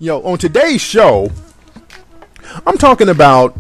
On today's show, I'm talking about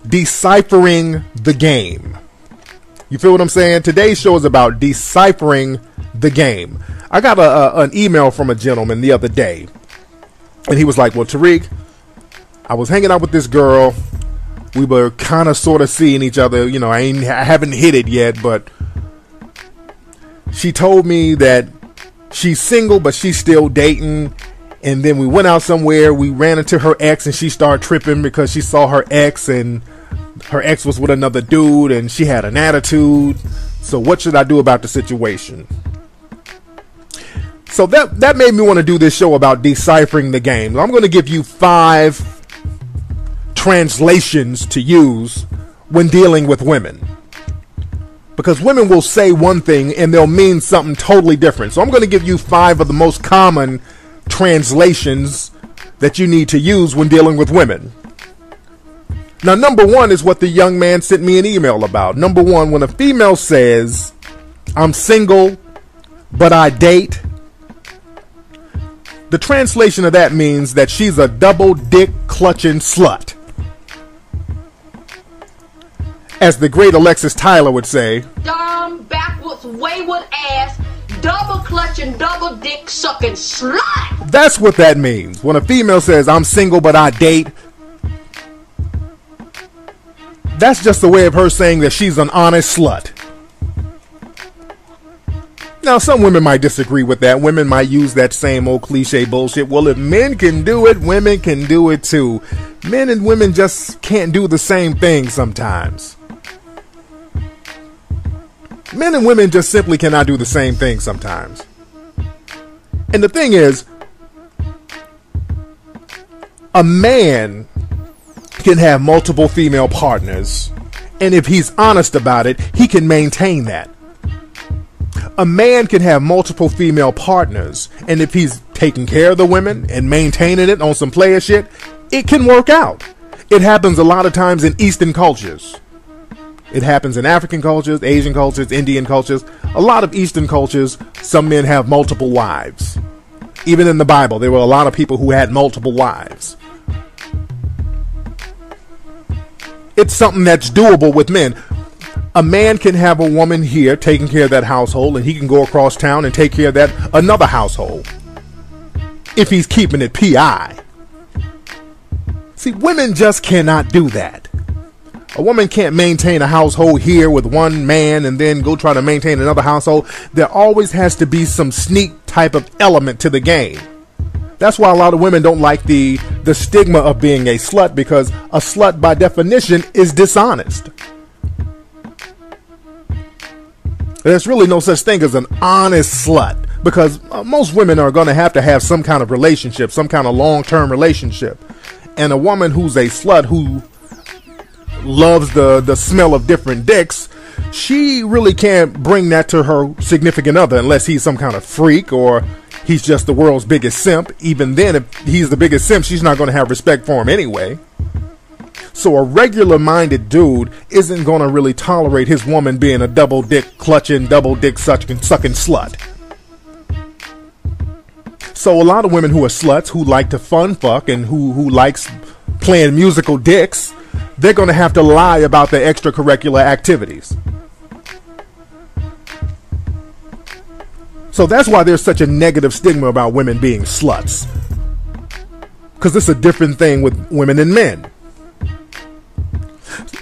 deciphering the game. You feel what I'm saying? Today's show is about deciphering the game. I got an email from a gentleman the other day, and he was like, well, Tariq, I was hanging out with this girl. We were kind of sort of seeing each other. I haven't hit it yet, but she told me that she's single, but she's still dating. And then we went out somewhere. We ran into her ex, and she started tripping because she saw her ex, and her ex was with another dude, and she had an attitude. So what should I do about the situation? So that made me want to do this show about deciphering the game. I'm going to give you 5 translations to use when dealing with women, because women will say one thing and they'll mean something totally different. So I'm going to give you 5 of the most common translations that you need to use when dealing with women. Now, number 1 is what the young man sent me an email about. Number 1, when a female says, I'm single, but I date, the translation of that means that she's a double dick clutching slut. As the great Alexis Tyler would say, dumb, backwards, wayward ass, double clutching, double dick sucking slut. That's what that means. When a female says, I'm single but I date, that's just a way of her saying that she's an honest slut. Now, some women might disagree with that. Women might use that same old cliche bullshit. Well, if men can do it, women can do it too. Men and women just can't do the same thing sometimes. Men and women just simply cannot do the same thing sometimes. And the thing is, a man can have multiple female partners, and if he's honest about it, he can maintain that. A man can have multiple female partners, and if he's taking care of the women and maintaining it on some player shit, it can work out. It happens a lot of times in Eastern cultures. It happens in African cultures, Asian cultures, Indian cultures. A lot of Eastern cultures, some men have multiple wives. Even in the Bible, there were a lot of people who had multiple wives. It's something that's doable with men. A man can have a woman here taking care of that household, and he can go across town and take care of that another household, if he's keeping it PI. See, women just cannot do that. A woman can't maintain a household here with one man and then go try to maintain another household. There always has to be some sneak type of element to the game. That's why a lot of women don't like the stigma of being a slut, because a slut by definition is dishonest. There's really no such thing as an honest slut, because most women are going to have some kind of relationship, some kind of long-term relationship. And a woman who's a slut, who loves the smell of different dicks, she really can't bring that to her significant other unless he's some kind of freak or he's just the world's biggest simp. Even then, if he's the biggest simp, she's not going to have respect for him anyway. So a regular-minded dude isn't going to really tolerate his woman being a double dick clutching, double dick sucking slut. So a lot of women who are sluts, who like to fun fuck and who likes playing musical dicks, they're going to have to lie about their extracurricular activities. So that's why there's such a negative stigma about women being sluts, because it's a different thing with women and men.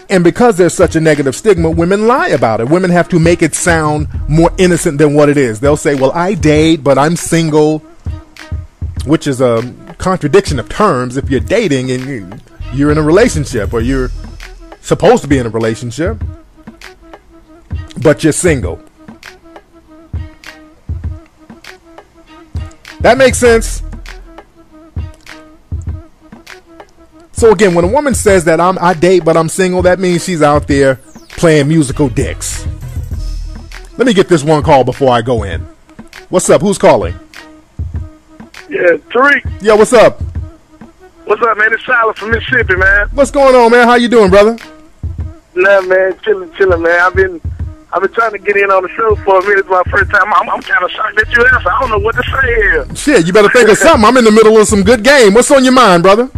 And because there's such a negative stigma, women lie about it. Women have to make it sound more innocent than what it is. They'll say, well, I date, but I'm single, which is a contradiction of terms. If you're dating and you're in a relationship, or you're supposed to be in a relationship, but you're single. That makes sense? So again, when a woman says that I date but I'm single, that means she's out there playing musical dicks. Let me get this one call before I go in. What's up? Who's calling? Yeah, Tariq. Yo, what's up? What's up, man? It's Tyler from Mississippi, man. What's going on, man? How you doing, brother? Nah, man, chilling, man. I've been I've been trying to get in on the show for a minute. It's my first time. I'm kind of shocked that you asked. I don't know what to say here. Shit, you better think of something. I'm in the middle of some good game. What's on your mind, brother?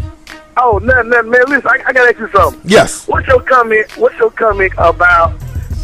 Oh, nothing, man. Listen, I gotta ask you something. Yes. What's your comment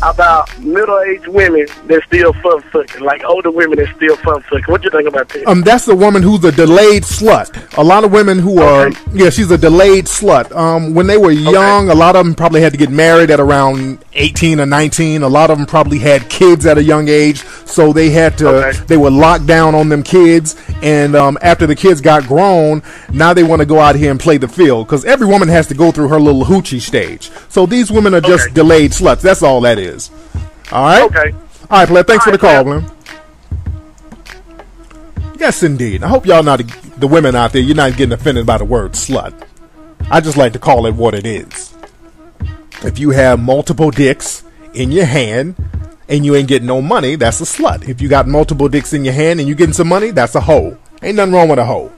about middle-aged women that still fun fucking, like older women that still fun fucking? What you think about that? That's the woman who's a delayed slut. A lot of women who are, she's a delayed slut. When they were young, a lot of them probably had to get married at around 18 or 19. A lot of them probably had kids at a young age, so they had to, they were locked down on them kids. And after the kids got grown, now they want to go out here and play the field, because every woman has to go through her little hoochie stage. So these women are just delayed sluts. That's all that is. All right. Okay. All right, Blair. Thanks for the call, man. Yes, indeed. I hope y'all not the women out there. You're not getting offended by the word slut. I just like to call it what it is. If you have multiple dicks in your hand and you ain't getting no money, that's a slut. If you got multiple dicks in your hand and you getting some money, that's a hoe. Ain't nothing wrong with a hoe.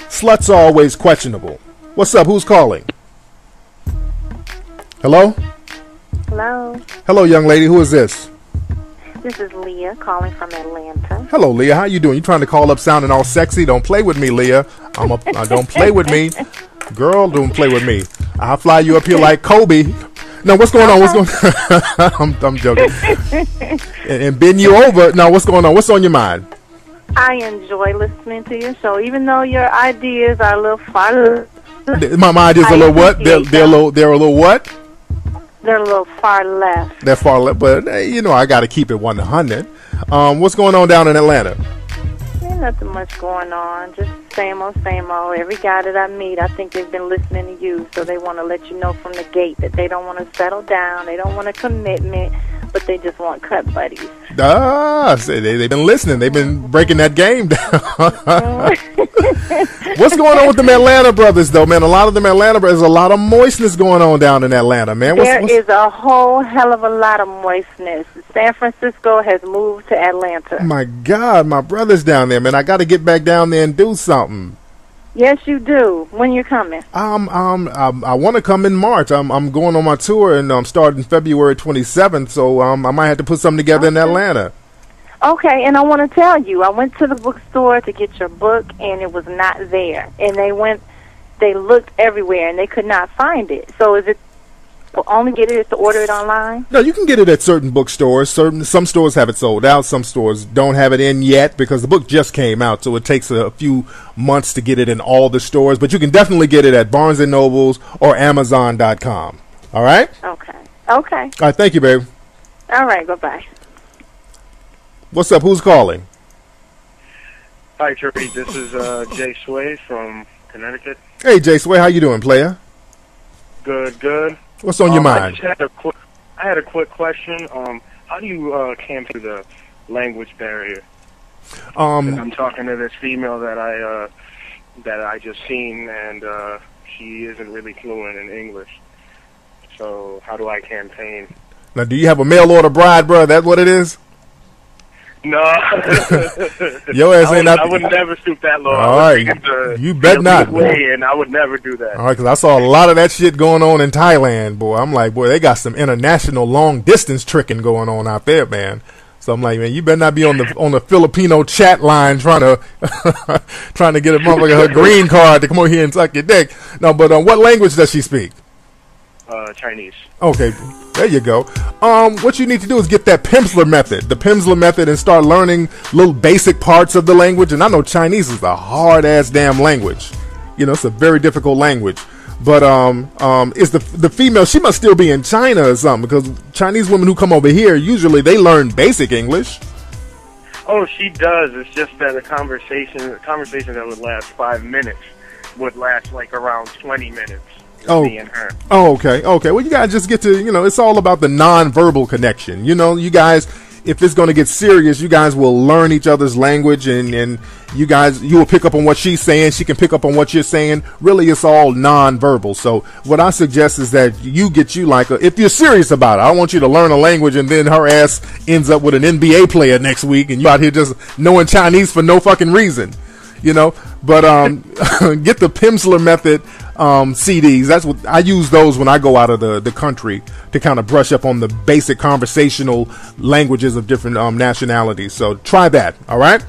Sluts are always questionable. What's up? Who's calling? Hello? Hello. Hello, young lady. Who is this? This is Leah calling from Atlanta. Hello, Leah. How you doing? You trying to call up sounding all sexy? Don't play with me, Leah. Don't play with me. Girl, don't play with me. I'll fly you up here like Kobe. No, what's going on? What's going on? I'm joking. And bend you over. No, what's going on? What's on your mind? I enjoy listening to your show, even though your ideas are a little far. My ideas are a little what? They're a little what? They're a little far left. They're far left, but you know I got to keep it 100. What's going on down in Atlanta? Ain't nothing much going on. Just same old, same old. Every guy that I meet, I think they've been listening to you, so they want to let you know from the gate that they don't want to settle down. They don't want a commitment, but they just want cut buddies. They've been listening. They've been breaking that game down. What's going on with them Atlanta brothers, though, man? A lot of them Atlanta brothers, a lot of moistness going on down in Atlanta, man. There is a whole hell of a lot of moistness. San Francisco has moved to Atlanta. My God, my brother's down there, man. I got to get back down there and do something. Yes, you do. When you coming? I want to come in March. I'm going on my tour and I'm starting February 27th, so I might have to put something together in Atlanta. Okay, and I want to tell you, I went to the bookstore to get your book, and it was not there. And they looked everywhere, and they could not find it. So is it only get it to order it online? No, you can get it at certain bookstores. Some stores have it sold out. Some stores don't have it in yet because the book just came out, so it takes a few months to get it in all the stores. But you can definitely get it at Barnes & Nobles or Amazon.com. All right? Okay. Okay. All right, thank you, babe. All right, bye-bye. What's up? Who's calling? Hi, Terry. This is Jay Sway from Connecticut. Hey, Jay Sway. How you doing, player? Good, good. What's on your mind? I had a quick question. How do you campaign the language barrier? I'm talking to this female that I just seen, and she isn't really fluent in English. So how do I campaign? Now, do you have a mail order bride, bro? That's what it is? No. Your ass ain't I would never stoop that low. All right. You bet not. And I would never do that. All right, because I saw a lot of that shit going on in Thailand, boy. I'm like, boy, they got some international long-distance tricking going on out there, man. So I'm like, man, you better not be on the Filipino chat line trying to get a motherfucker her green card to come over here and suck your dick. No, but what language does she speak? Chinese. Okay, there you go. What you need to do is get that Pimsleur method, and start learning little basic parts of the language. And I know Chinese is a hard ass damn language. You know, it's a very difficult language. But is the female? She must still be in China or something, because Chinese women who come over here usually they learn basic English. Oh, she does. It's just that a conversation that would last 5 minutes would last like around 20 minutes. Me and her. Oh, okay. Well, you guys just get to, it's all about the non-verbal connection. You guys, if it's going to get serious, you guys will learn each other's language, and you will pick up on what she's saying. She can pick up on what you're saying. Really, it's all non-verbal. So what I suggest is that you get if you're serious about it, I want you to learn a language, and then her ass ends up with an NBA player next week, and you out here just knowing Chinese for no fucking reason. But get the Pimsleur method. CDs. That's what I use those when I go out of the country to kind of brush up on the basic conversational languages of different nationalities. So try that. All right.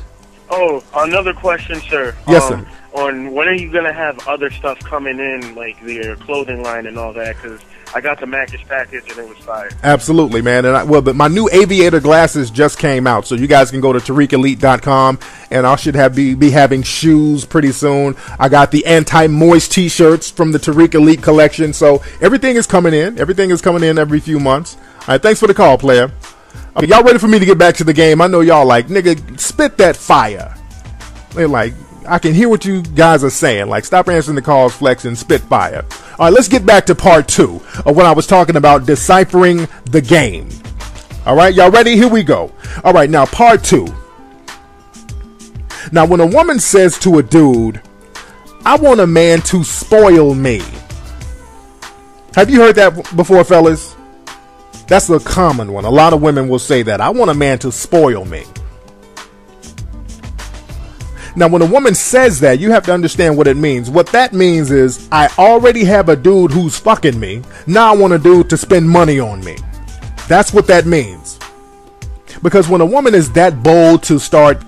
Oh, another question, sir. Yes, sir. On when are you gonna have other stuff coming in, like your clothing line and all that? Because I got the Macish package and it was fire. Absolutely, man. And but my new aviator glasses just came out, so you guys can go to TariqElite.com, and I should be having shoes pretty soon. I got the anti-moist T-shirts from the Tariq Elite collection, so everything is coming in. Everything is coming in every few months. All right, thanks for the call, player. Okay, y'all ready for me to get back to the game? I know y'all like, nigga, spit that fire. They're like, I can hear what you guys are saying. Like, stop answering the calls, Flex, and spit fire. All right, let's get back to part 2 of when I was talking about deciphering the game. All right, y'all ready? Here we go. All right, now part 2. Now, when a woman says to a dude, I want a man to spoil me. Have you heard that before, fellas? That's a common one. A lot of women will say that. I want a man to spoil me. Now, when a woman says that, you have to understand what it means. What that means is, I already have a dude who's fucking me. Now I want a dude to spend money on me. That's what that means. Because when a woman is that bold to start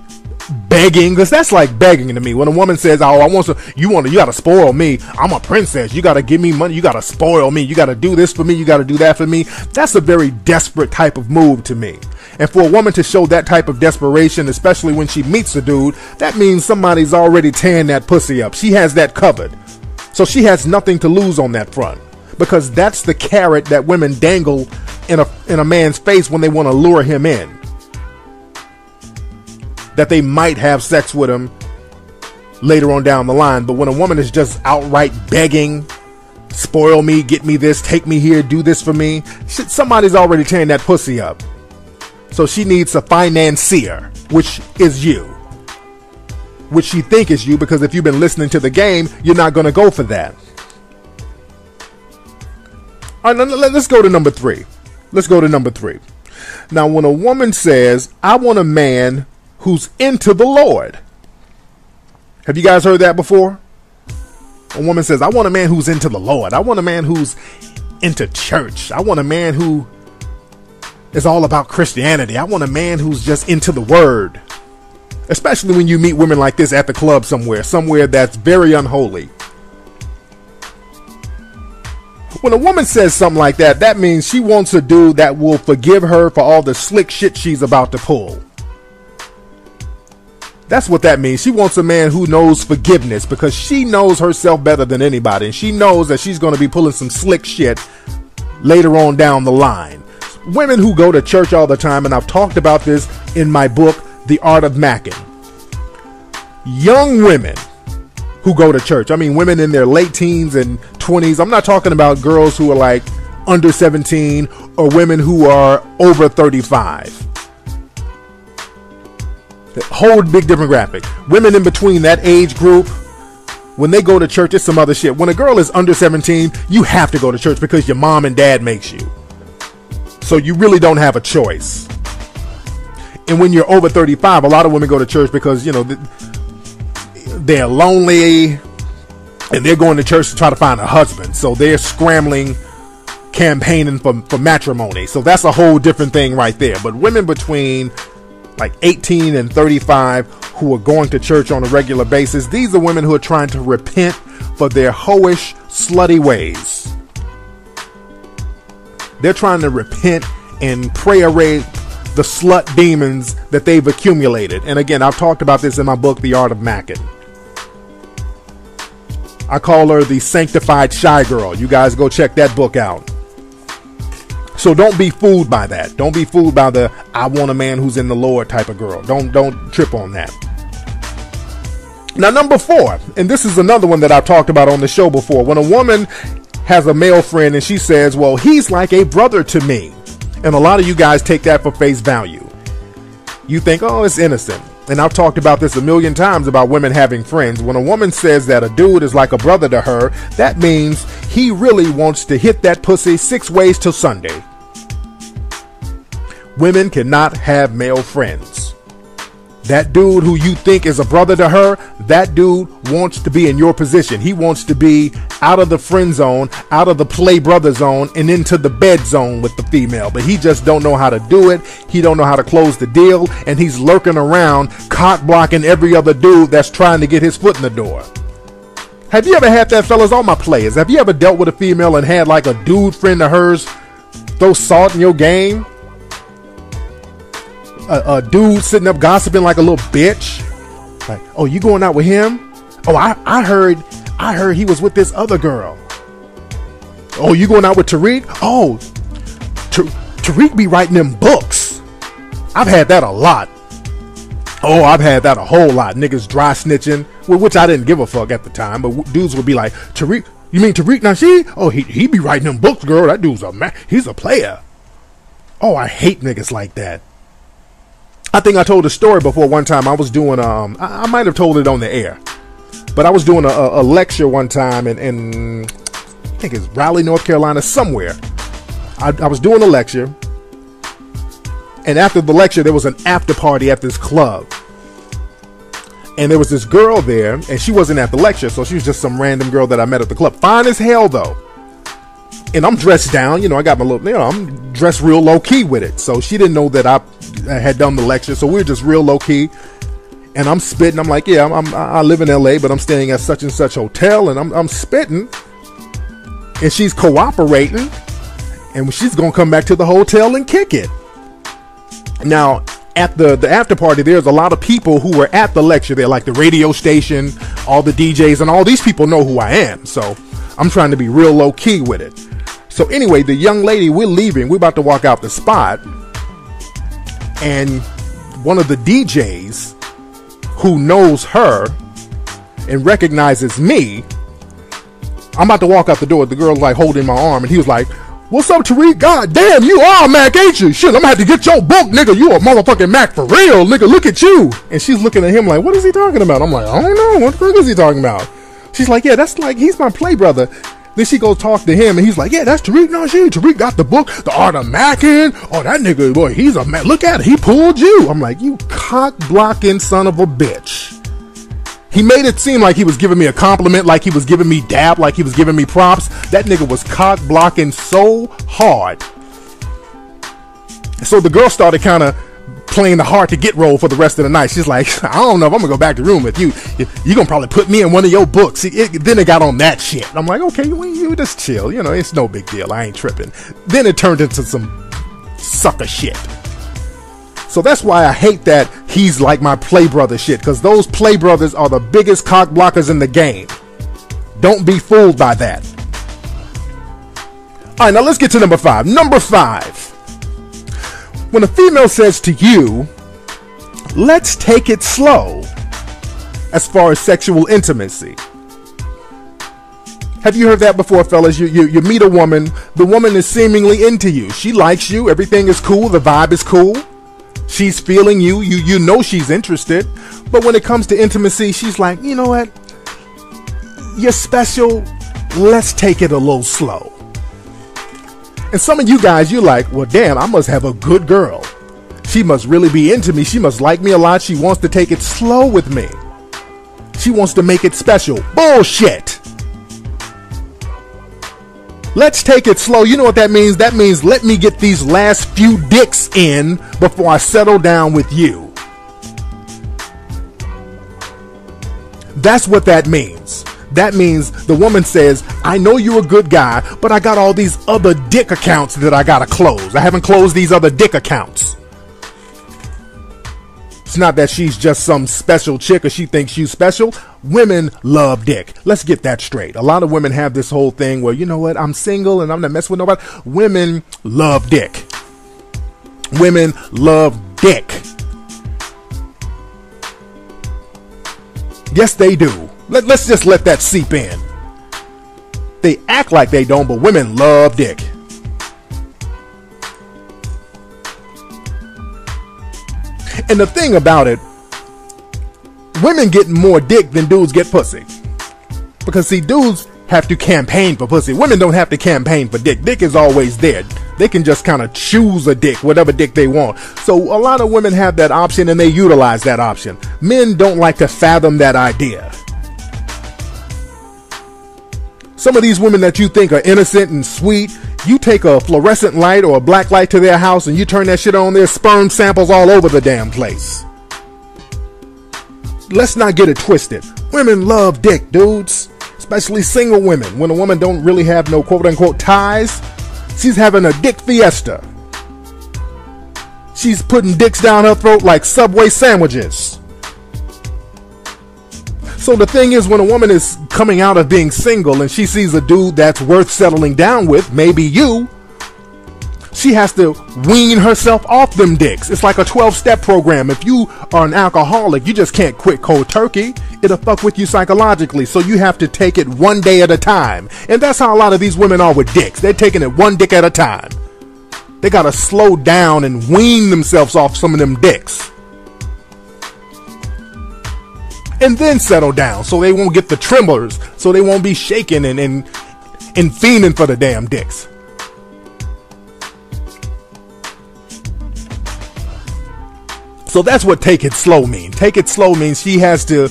begging, because that's like begging to me. When a woman says, oh, I want to, you got to spoil me. I'm a princess. You got to give me money. You got to spoil me. You got to do this for me. You got to do that for me. That's a very desperate type of move to me. And for a woman to show that type of desperation, especially when she meets a dude, that means somebody's already tearing that pussy up. She has that covered. So she has nothing to lose on that front. Because that's the carrot that women dangle in a man's face when they want to lure him in. That they might have sex with him later on down the line. But when a woman is just outright begging, spoil me, get me this, take me here, do this for me, somebody's already tearing that pussy up. So she needs a financier, which is you. Which she think is you, because if you've been listening to the game, you're not going to go for that. All right, let's go to number 3. Let's go to number 3. Now, when a woman says, I want a man who's into the Lord. Have you guys heard that before? A woman says, I want a man who's into the Lord. I want a man who's into church. I want a man who is all about Christianity. I want a man who's just into the word. Especially when you meet women like this at the club somewhere that's very unholy. When a woman says something like that, that means she wants a dude that will forgive her for all the slick shit she's about to pull. That's what that means. She wants a man who knows forgiveness, because she knows herself better than anybody. And she knows that she's going to be pulling some slick shit later on down the line. Women who go to church all the time, and I've talked about this in my book, The Art of Macking. Young women who go to church. I mean, women in their late teens and 20s. I'm not talking about girls who are like under 17 or women who are over 35. The whole big demographic. Women in between that age group, when they go to church, it's some other shit. When a girl is under 17, you have to go to church because your mom and dad makes you. So you really don't have a choice. And when you're over 35, a lot of women go to church because, you know, they're lonely and they're going to church to try to find a husband. So they're scrambling, campaigning for matrimony. So that's a whole different thing right there. But women between like 18 and 35 who are going to church on a regular basis, these are women who are trying to repent for their hoish, slutty ways. They're trying to repent and pray away the slut demons that they've accumulated. And again, I've talked about this in my book, The Art of Macking. I call her the sanctified shy girl. You guys go check that book out. So don't be fooled by that. Don't be fooled by the I want a man who's in the Lord type of girl. Don't trip on that. Now, number 4, and this is another one that I've talked about on the show before. When a woman has a male friend and she says, well, he's like a brother to me. And a lot of you guys take that for face value. You think, oh, it's innocent. And I've talked about this a million times about women having friends. When a woman says that a dude is like a brother to her, that means he really wants to hit that pussy 6 ways till Sunday. Women cannot have male friends. That dude who you think is a brother to her, that dude wants to be in your position. He wants to be out of the friend zone, out of the play brother zone, and into the bed zone with the female. But he just don't know how to do it. He don't know how to close the deal. And he's lurking around, cock blocking every other dude that's trying to get his foot in the door. Have you ever had that, fellas? All my players, have you ever dealt with a female and had like a dude friend of hers throw salt in your game? A dude sitting up gossiping like a little bitch. Like, oh, you going out with him? Oh, I heard he was with this other girl. Oh, you going out with Tariq? Oh, Tariq be writing them books. I've had that a lot. Oh, I've had that a whole lot. Niggas dry snitching, which I didn't give a fuck at the time, but dudes would be like, Tariq, you mean Tariq Nasheed? Oh, he be writing them books, girl. That dude's he's a player. Oh, I hate niggas like that. I think I told a story before one time. I was doing, I might have told it on the air, but I was doing a lecture one time in I think it's Raleigh, North Carolina, somewhere. I was doing a lecture, and after the lecture, there was an after party at this club. And there was this girl there, and she wasn't at the lecture, so she was just some random girl that I met at the club. Fine as hell, though. And I'm dressed down, I got my little, I'm dressed real low key with it. So she didn't know that I had done the lecture, so we were just real low key. And I'm spitting. I'm like, yeah, I live in LA, but I'm staying at such and such hotel, and I'm spitting. And she's cooperating, and she's gonna come back to the hotel and kick it. Now, at the after party, there's a lot of people who were at the lecture there, like the radio station, all the DJs, and all these people know who I am. So I'm trying to be real low key with it. So anyway, the young lady, we're leaving. We're about to walk out the spot. And one of the DJs who knows her and recognizes me, I'm about to walk out the door. The girl's like holding my arm, and he was like, "What's up, Tariq? God damn, you are Mac, ain't you? Shit, I'm gonna have to get your book, nigga. You a motherfucking Mac for real, nigga. Look at you." And she's looking at him like, what is he talking about? I'm like, I don't know. What the fuck is he talking about? She's like, yeah, that's like, he's my play brother. Then she goes talk to him, and he's like, yeah, that's Tariq Nasheed. Tariq got the book, The Art of Mackin'. Oh, that nigga, boy, he's a man. Look at it. He pulled you. I'm like, you cock-blocking son of a bitch. He made it seem like he was giving me a compliment, like he was giving me dap, like he was giving me props. That nigga was cock-blocking so hard. So the girl started kind of playing the hard to get role for the rest of the night. She's like, I don't know if I'm gonna go back to the room with you. You're gonna probably put me in one of your books. Then it got on that shit. I'm like, okay, you just chill. It's no big deal. I ain't tripping. Then it turned into some sucker shit. So that's why I hate that he's like my play brother shit, because those play brothers are the biggest cock blockers in the game. Don't be fooled by that. All right, now let's get to number 5. Number 5. When a female says to you, let's take it slow as far as sexual intimacy. Have you heard that before, fellas? You meet a woman, the woman is seemingly into you. She likes you, everything is cool, the vibe is cool. She's feeling you, you know she's interested. But when it comes to intimacy, she's like, you know what? You're special, let's take it a little slow. And some of you guys, you're like, well, damn, I must have a good girl. She must really be into me. She must like me a lot. She wants to take it slow with me. She wants to make it special. Bullshit. Let's take it slow. You know what that means? That means let me get these last few dicks in before I settle down with you. That's what that means. That means the woman says, I know you're a good guy, but I got all these other dick accounts that I gotta close. I haven't closed these other dick accounts. It's not that she's just some special chick or she thinks she's special. Women love dick. Let's get that straight. A lot of women have this whole thing where, you know what, I'm single and I'm not messing with nobody. Women love dick. Women love dick. Yes, they do. Let's just let that seep in. They act like they don't, but women love dick. And the thing about it, women get more dick than dudes get pussy. Because see, dudes have to campaign for pussy. Women don't have to campaign for dick. Dick is always there. They can just kind of choose a dick, whatever dick they want. So a lot of women have that option and they utilize that option. Men don't like to fathom that idea. Some of these women that you think are innocent and sweet, you take a fluorescent light or a black light to their house and you turn that shit on, there's sperm samples all over the damn place. Let's not get it twisted. Women love dick, dudes. Especially single women. When a woman don't really have no quote-unquote ties, she's having a dick fiesta. She's putting dicks down her throat like Subway sandwiches. So the thing is, when a woman is coming out of being single and she sees a dude that's worth settling down with, maybe you, she has to wean herself off them dicks. It's like a 12-step program. If you are an alcoholic, you just can't quit cold turkey. It'll fuck with you psychologically. So you have to take it one day at a time. And that's how a lot of these women are with dicks. They're taking it one dick at a time. They gotta slow down and wean themselves off some of them dicks. And then settle down so they won't get the tremors, so they won't be shaking and fiending for the damn dicks. So that's what take it slow means. Take it slow means she has to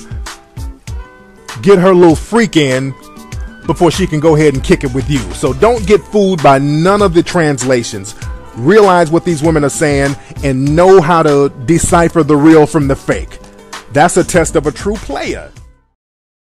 get her little freak in before she can go ahead and kick it with you. So don't get fooled by none of the translations. Realize what these women are saying and know how to decipher the real from the fake. That's a test of a true player.